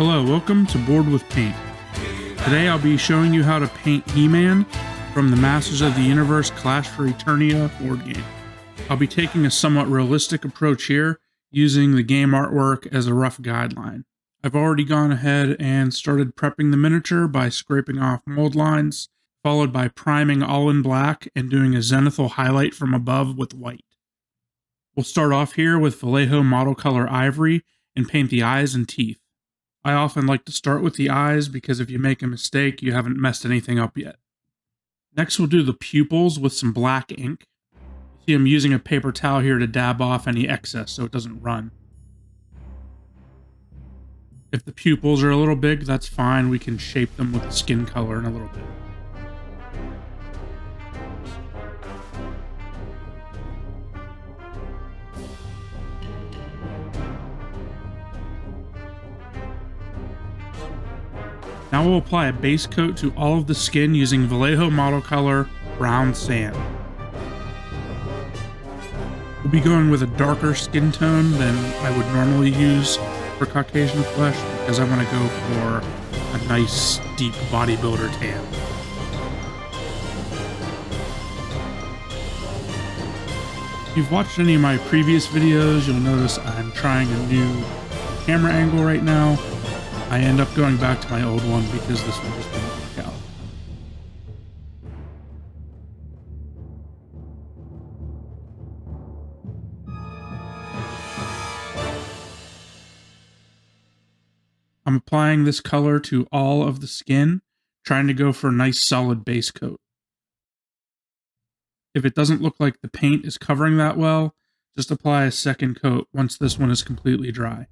Hello, welcome to Board with Paint. Today I'll be showing you how to paint He-Man from the Masters of the Universe Clash for Eternia board game. I'll be taking a somewhat realistic approach here, using the game artwork as a rough guideline. I've already gone ahead and started prepping the miniature by scraping off mold lines, followed by priming all in black and doing a zenithal highlight from above with white. We'll start off here with Vallejo model color Ivory and paint the eyes and teeth. I often like to start with the eyes because if you make a mistake, you haven't messed anything up yet. Next, we'll do the pupils with some black ink. See, I'm using a paper towel here to dab off any excess so it doesn't run. If the pupils are a little big, that's fine. We can shape them with the skin color in a little bit. Now we'll apply a base coat to all of the skin using Vallejo model color Brown Sand. We'll be going with a darker skin tone than I would normally use for Caucasian flesh because I want to go for a nice deep bodybuilder tan. If you've watched any of my previous videos, you'll notice I'm trying a new camera angle right now. I end up going back to my old one because this one just didn't work out. I'm applying this color to all of the skin, trying to go for a nice solid base coat. If it doesn't look like the paint is covering that well, just apply a second coat once this one is completely dry.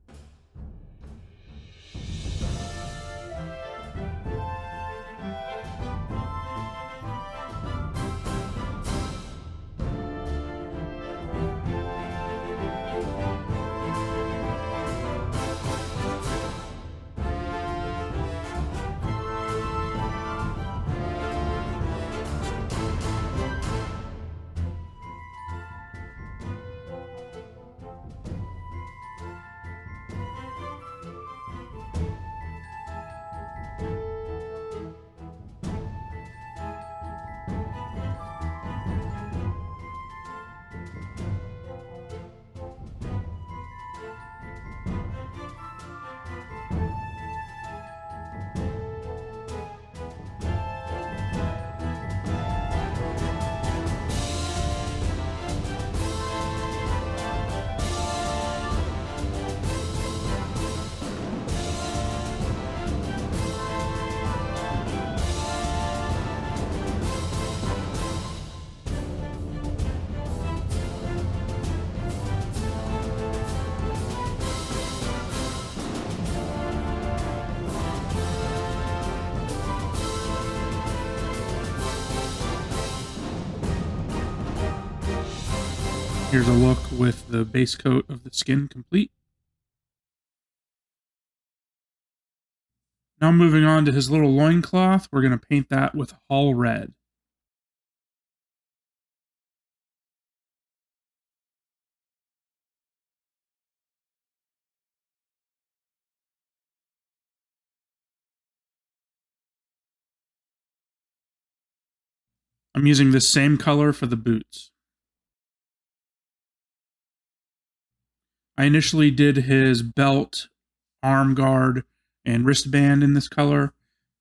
Here's a look with the base coat of the skin complete. Now moving on to his little loincloth, we're going to paint that with Hull Red. I'm using this same color for the boots. I initially did his belt, arm guard, and wristband in this color,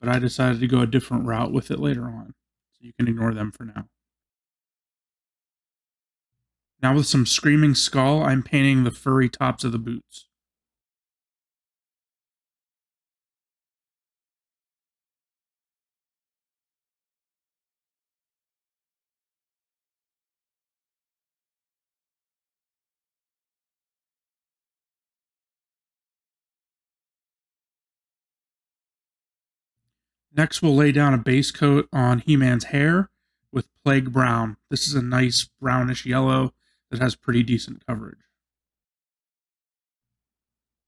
but I decided to go a different route with it later on, so you can ignore them for now. Now with some Screaming Skull, I'm painting the furry tops of the boots. Next, we'll lay down a base coat on He-Man's hair with Plague Brown. This is a nice brownish yellow that has pretty decent coverage.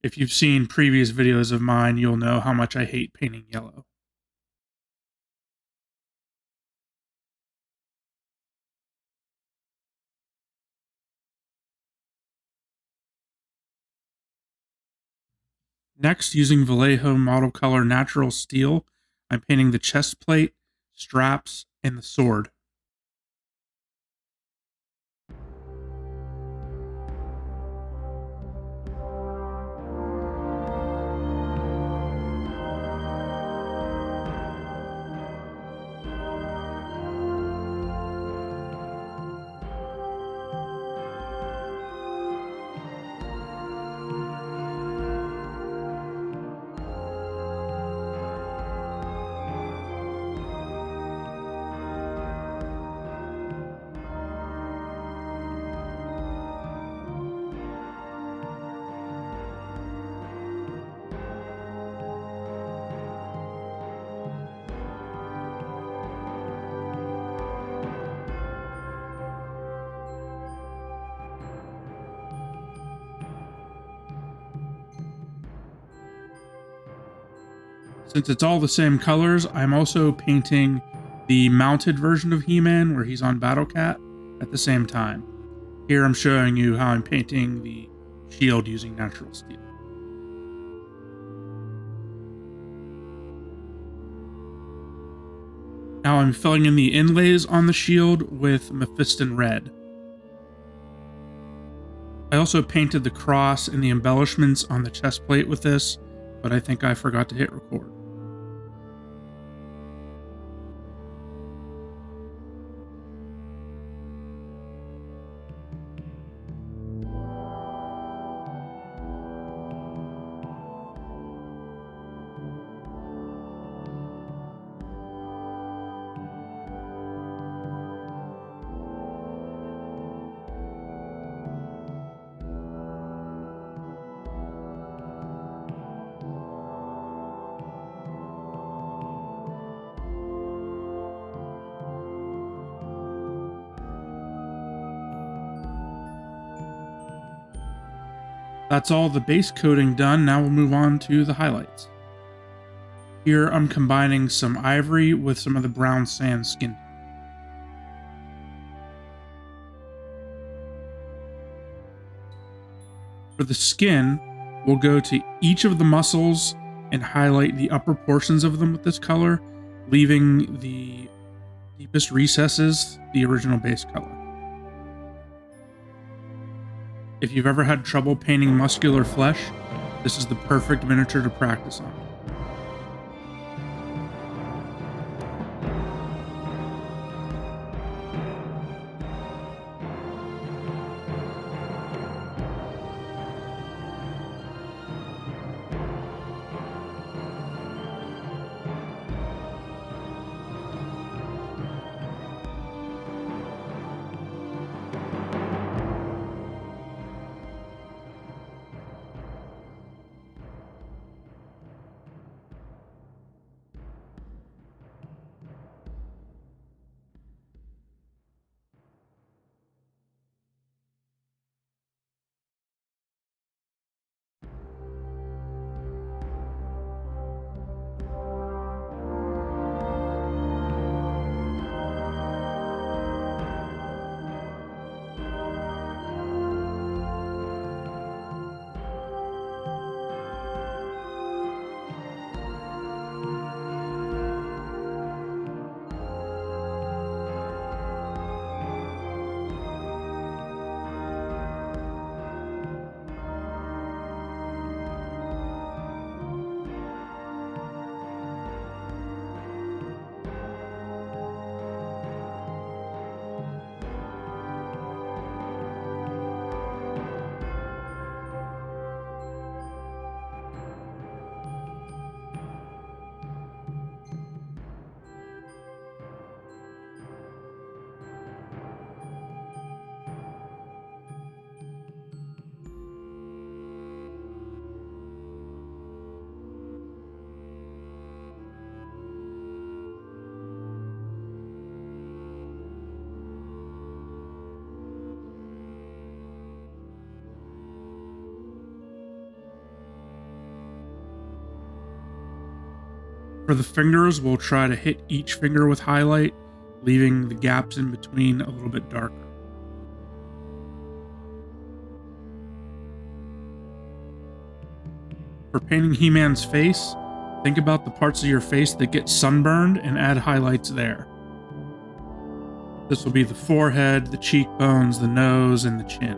If you've seen previous videos of mine, you'll know how much I hate painting yellow. Next, using Vallejo Model Color Natural Steel, I'm painting the chest plate, straps, and the sword. Since it's all the same colors, I'm also painting the mounted version of He-Man where he's on Battle Cat at the same time. Here I'm showing you how I'm painting the shield using natural steel. Now I'm filling in the inlays on the shield with Mephiston Red. I also painted the cross and the embellishments on the chest plate with this, but I think I forgot to hit record. That's all the base coating done. Now we'll move on to the highlights. Here I'm combining some ivory with some of the brown sand skin. For the skin, we'll go to each of the muscles and highlight the upper portions of them with this color, leaving the deepest recesses the original base color. If you've ever had trouble painting muscular flesh, this is the perfect miniature to practice on. For the fingers, we'll try to hit each finger with highlight, leaving the gaps in between a little bit darker. For painting He-Man's face, think about the parts of your face that get sunburned and add highlights there. This will be the forehead, the cheekbones, the nose, and the chin.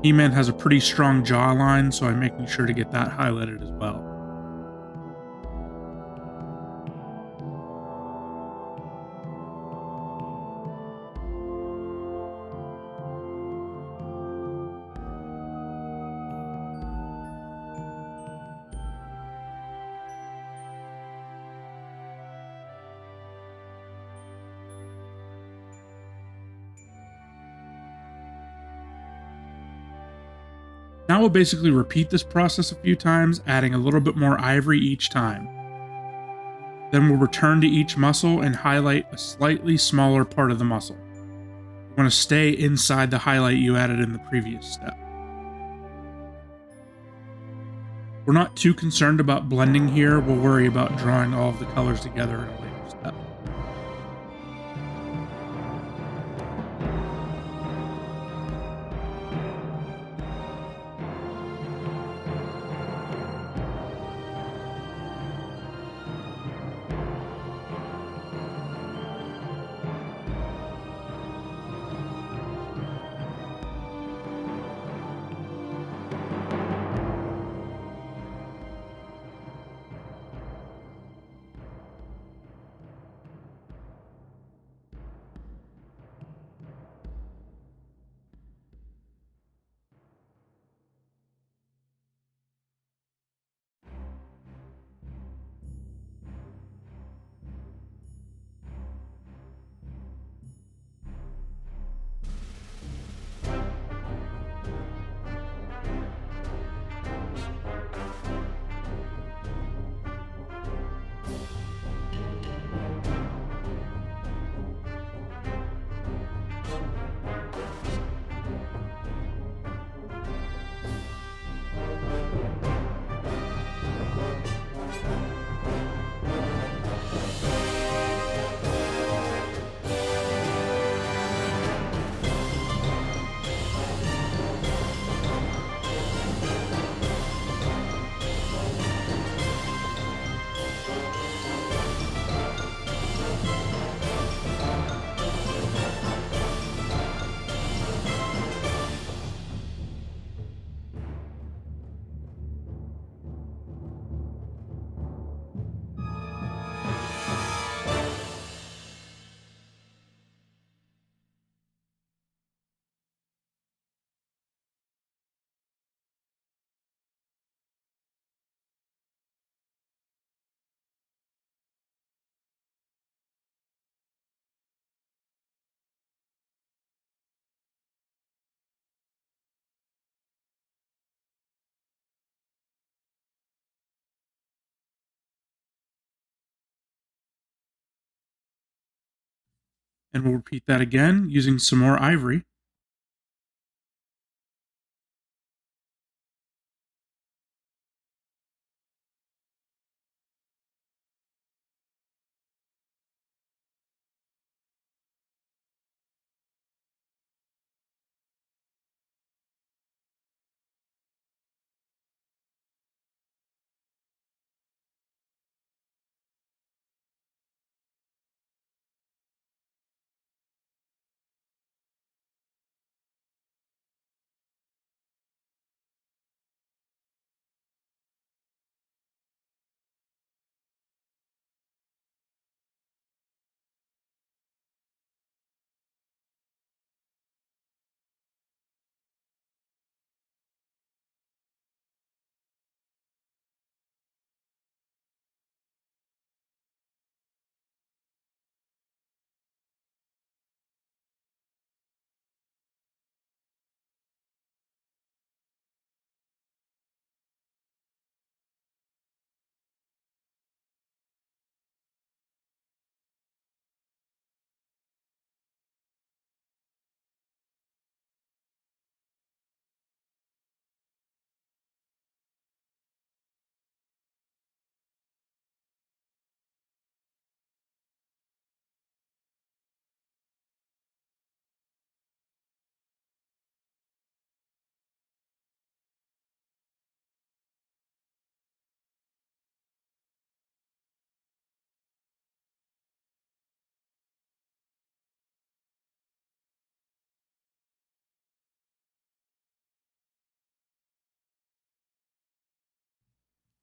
He-Man has a pretty strong jawline, so I'm making sure to get that highlighted as well. Now we'll basically repeat this process a few times, adding a little bit more ivory each time. Then we'll return to each muscle and highlight a slightly smaller part of the muscle. You want to stay inside the highlight you added in the previous step. We're not too concerned about blending here, we'll worry about drawing all of the colors together in a later step. And we'll repeat that again using some more ivory.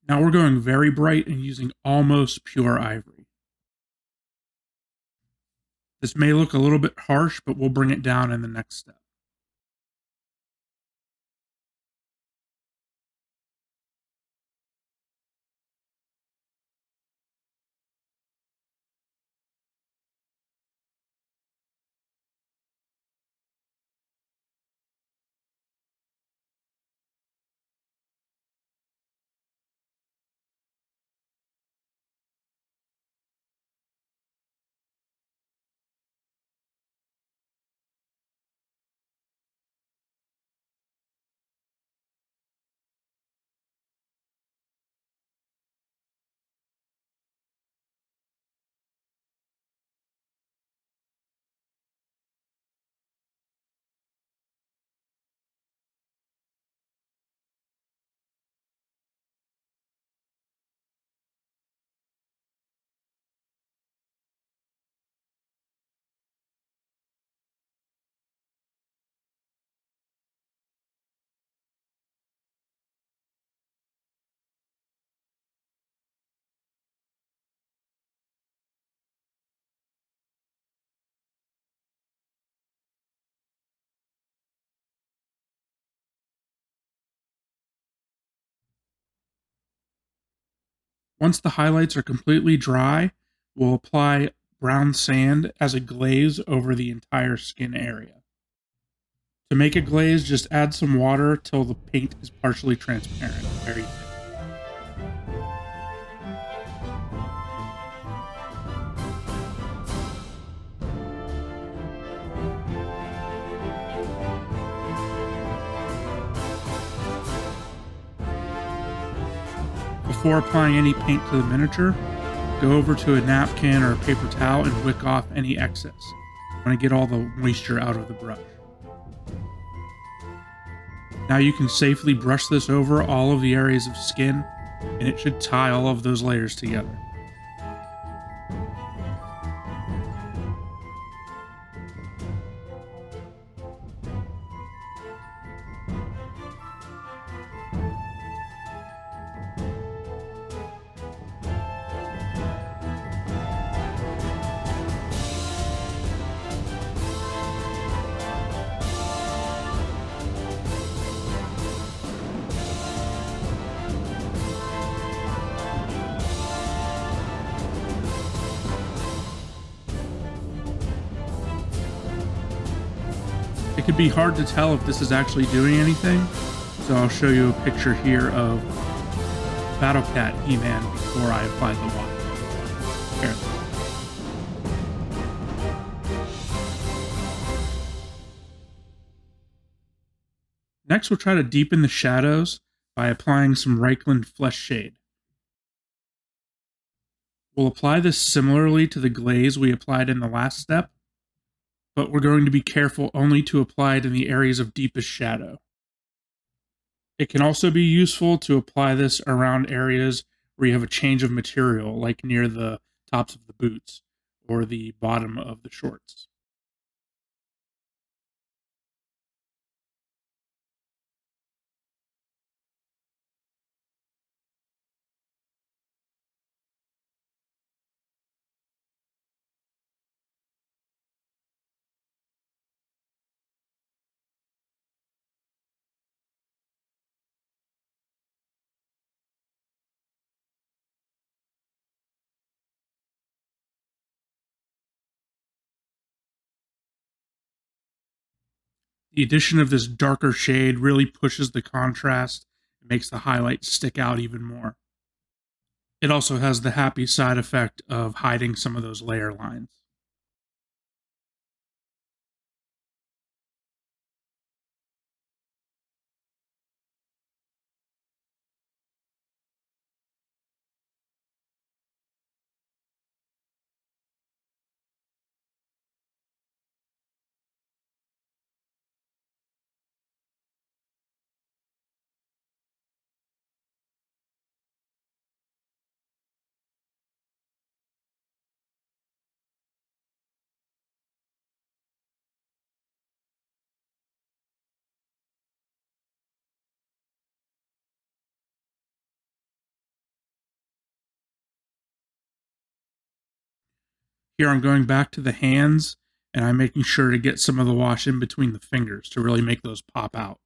Now we're going very bright and using almost pure ivory. This may look a little bit harsh, but we'll bring it down in the next step. Once the highlights are completely dry, we'll apply brown sand as a glaze over the entire skin area. To make a glaze, just add some water till the paint is partially transparent, very thin. Before applying any paint to the miniature, go over to a napkin or a paper towel and wick off any excess. You want to get all the moisture out of the brush. Now you can safely brush this over all of the areas of skin, and it should tie all of those layers together. It could be hard to tell if this is actually doing anything, so I'll show you a picture here of Battlecat He-Man before I apply the water. Here. Next, we'll try to deepen the shadows by applying some Reikland Fleshshade. We'll apply this similarly to the glaze we applied in the last step, but we're going to be careful only to apply it in the areas of deepest shadow. It can also be useful to apply this around areas where you have a change of material, like near the tops of the boots or the bottom of the shorts. The addition of this darker shade really pushes the contrast and makes the highlights stick out even more. It also has the happy side effect of hiding some of those layer lines. Here I'm going back to the hands, and I'm making sure to get some of the wash in between the fingers to really make those pop out.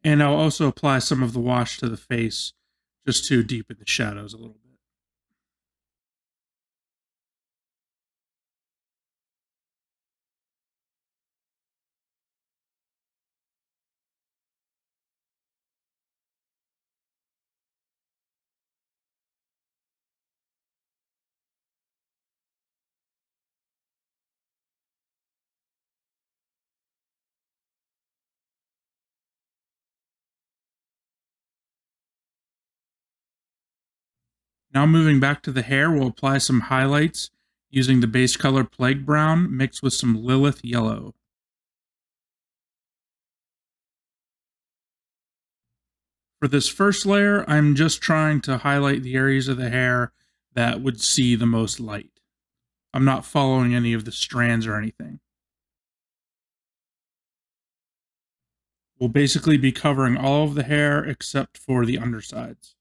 And I'll also apply some of the wash to the face just to deepen the shadows a little bit. Now moving back to the hair, we'll apply some highlights using the base color Plague Brown mixed with some Lilith Yellow. For this first layer, I'm just trying to highlight the areas of the hair that would see the most light. I'm not following any of the strands or anything. We'll basically be covering all of the hair except for the undersides.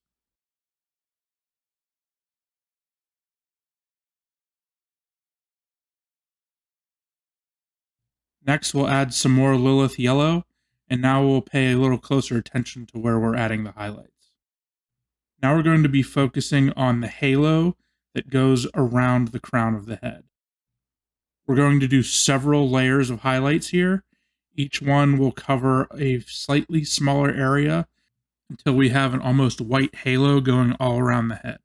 Next, we'll add some more Lilith Yellow, and now we'll pay a little closer attention to where we're adding the highlights. Now we're going to be focusing on the halo that goes around the crown of the head. We're going to do several layers of highlights here. Each one will cover a slightly smaller area until we have an almost white halo going all around the head.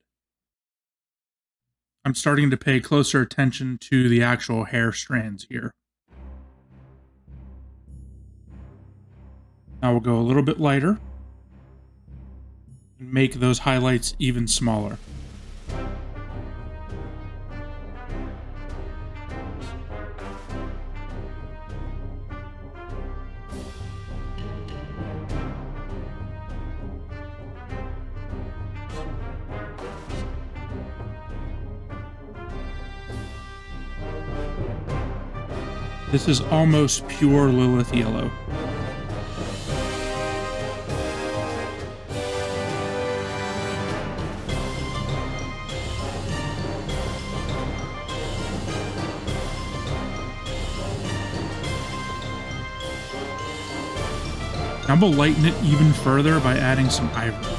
I'm starting to pay closer attention to the actual hair strands here. Now we'll go a little bit lighter and make those highlights even smaller. This is almost pure Lilith Yellow. Now we'll lighten it even further by adding some ivory.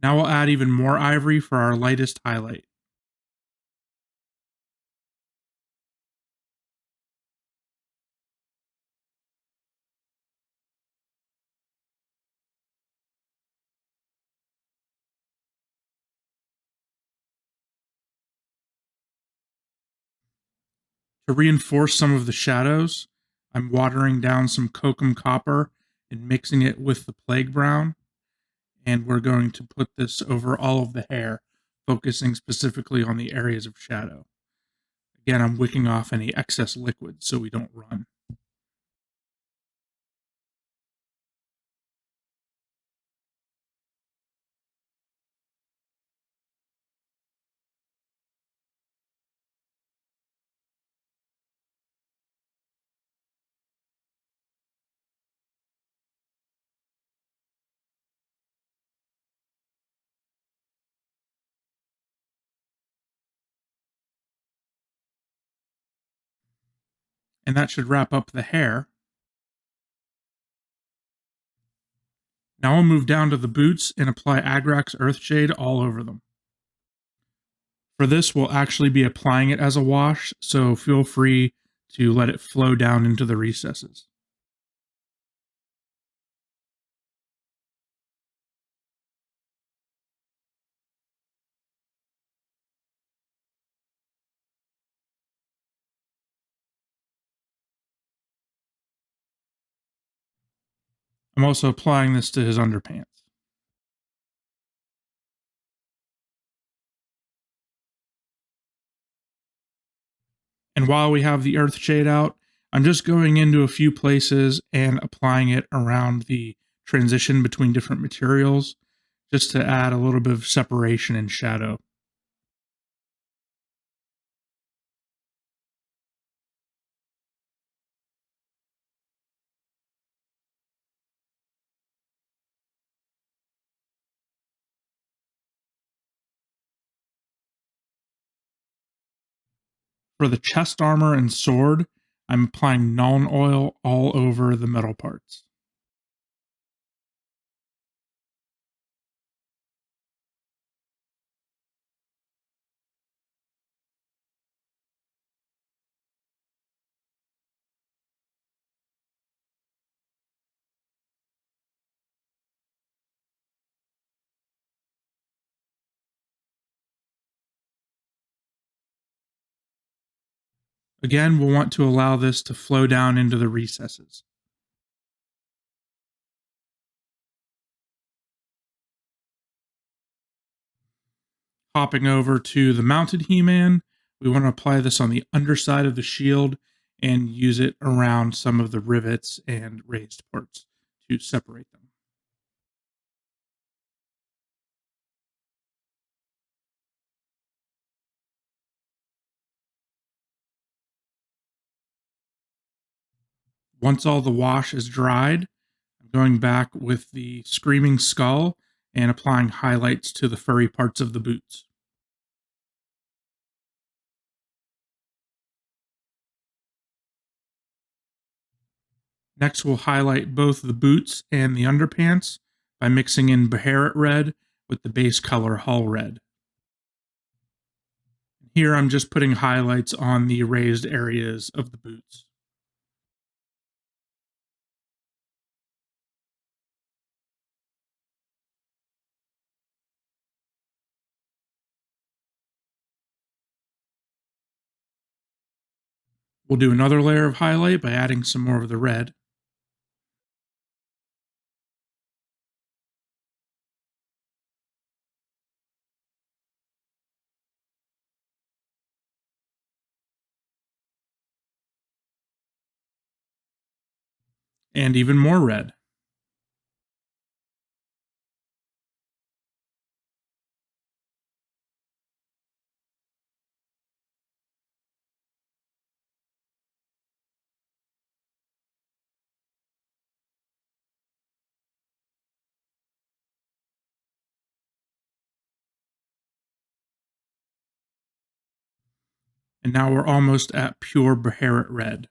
Now we'll add even more ivory for our lightest highlight. To reinforce some of the shadows, I'm watering down some Cokum Copper and mixing it with the Plague Brown. And we're going to put this over all of the hair, focusing specifically on the areas of shadow. Again, I'm wicking off any excess liquid so we don't run. And that should wrap up the hair. Now I'll move down to the boots and apply Agrax Earthshade all over them. For this, we'll actually be applying it as a wash, so feel free to let it flow down into the recesses. I'm also applying this to his underpants. And while we have the Earthshade out, I'm just going into a few places and applying it around the transition between different materials, just to add a little bit of separation and shadow. For the chest armor and sword, I'm applying Nuln oil all over the metal parts. Again, we'll want to allow this to flow down into the recesses. Hopping over to the mounted He-Man, we want to apply this on the underside of the shield and use it around some of the rivets and raised parts to separate them. Once all the wash is dried, I'm going back with the Screaming Skull and applying highlights to the furry parts of the boots. Next, we'll highlight both the boots and the underpants by mixing in Beherit Red with the base color Hull Red. Here, I'm just putting highlights on the raised areas of the boots. We'll do another layer of highlight by adding some more of the red. And even more red. And now we're almost at pure Beherit Red.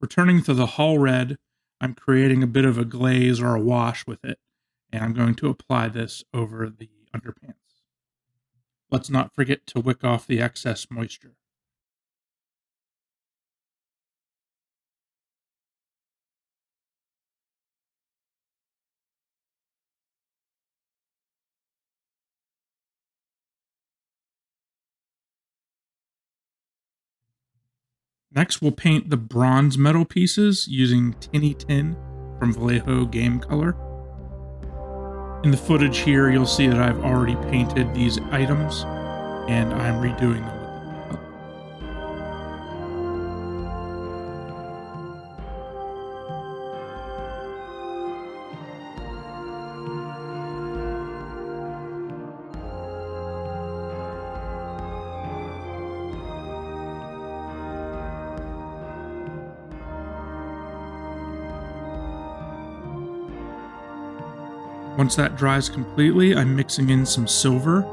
Returning to the Hull Red, I'm creating a bit of a glaze or a wash with it, and I'm going to apply this over the underpants. Let's not forget to wick off the excess moisture. Next, we'll paint the bronze metal pieces using Tinny Tin from Vallejo Game Color. In the footage here, you'll see that I've already painted these items, and I'm redoing them with the new color. Once that dries completely, I'm mixing in some silver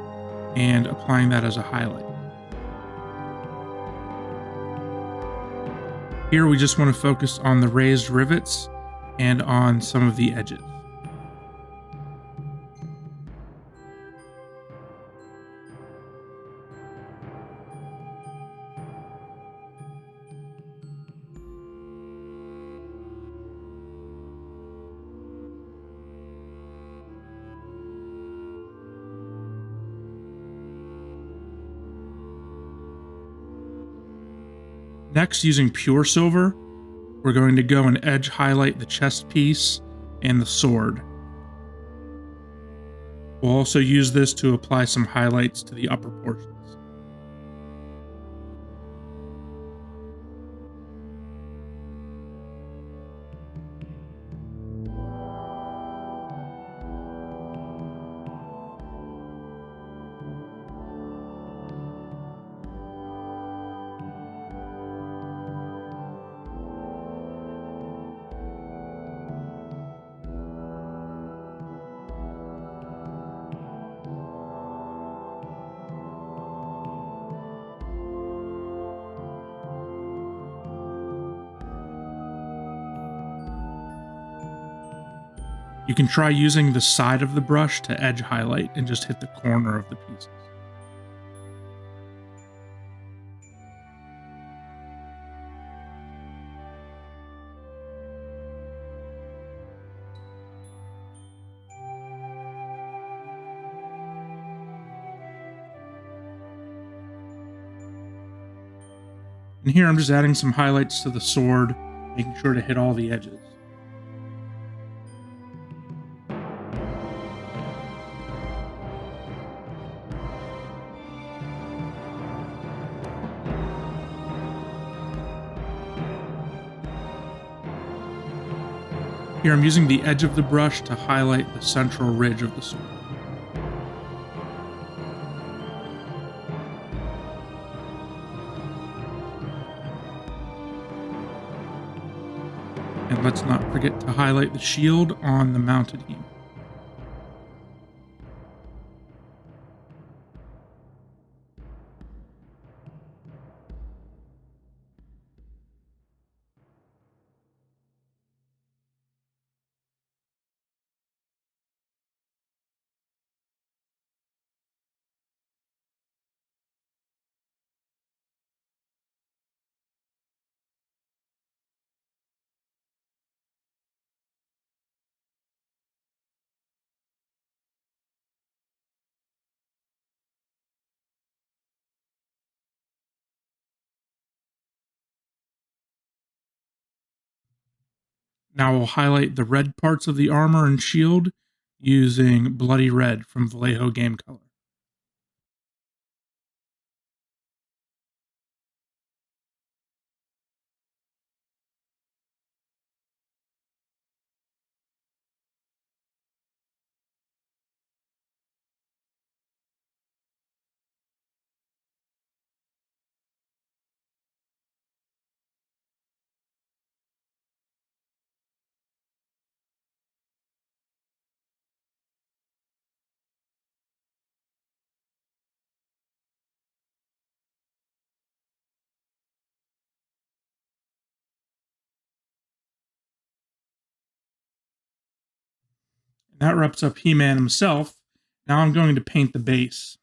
and applying that as a highlight. Here we just want to focus on the raised rivets and on some of the edges. Next, using pure silver, we're going to go and edge highlight the chest piece and the sword. We'll also use this to apply some highlights to the upper portions. You can try using the side of the brush to edge highlight and just hit the corner of the pieces. And here I'm just adding some highlights to the sword, making sure to hit all the edges. Here I'm using the edge of the brush to highlight the central ridge of the sword. And let's not forget to highlight the shield on the mounted He-Man. Now we'll highlight the red parts of the armor and shield using Bloody Red from Vallejo Game Color. And that wraps up He-Man himself. Now I'm going to paint the base.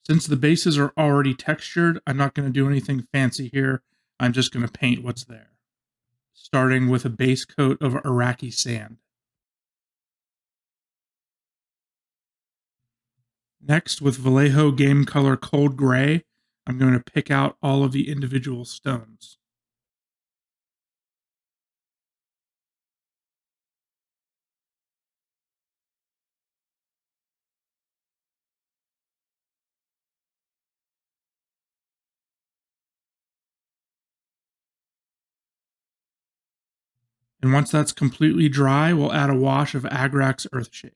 Since the bases are already textured, I'm not going to do anything fancy here. I'm just going to paint what's there. Starting with a base coat of Iraqi Sand. Next, with Vallejo Game Color Cold Gray, I'm going to pick out all of the individual stones. And once that's completely dry, we'll add a wash of Agrax Earthshade.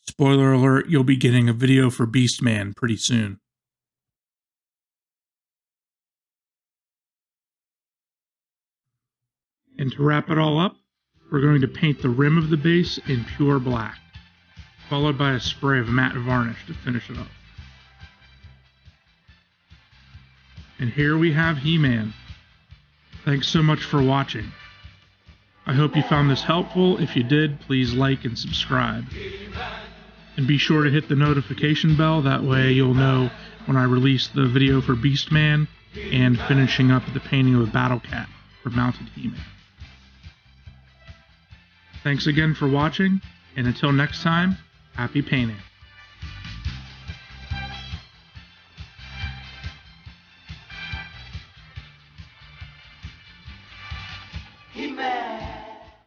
Spoiler alert, you'll be getting a video for Beastman pretty soon. And to wrap it all up, We're going to paint the rim of the base in pure black, followed by a spray of matte varnish to finish it up. And here we have He-Man. Thanks so much for watching. I hope you found this helpful. If you did, please like and subscribe. And be sure to hit the notification bell, that way you'll know when I release the video for Beastman and finishing up the painting of a Battle Cat for Mounted He-Man. Thanks again for watching, and until next time, happy painting. He-Man.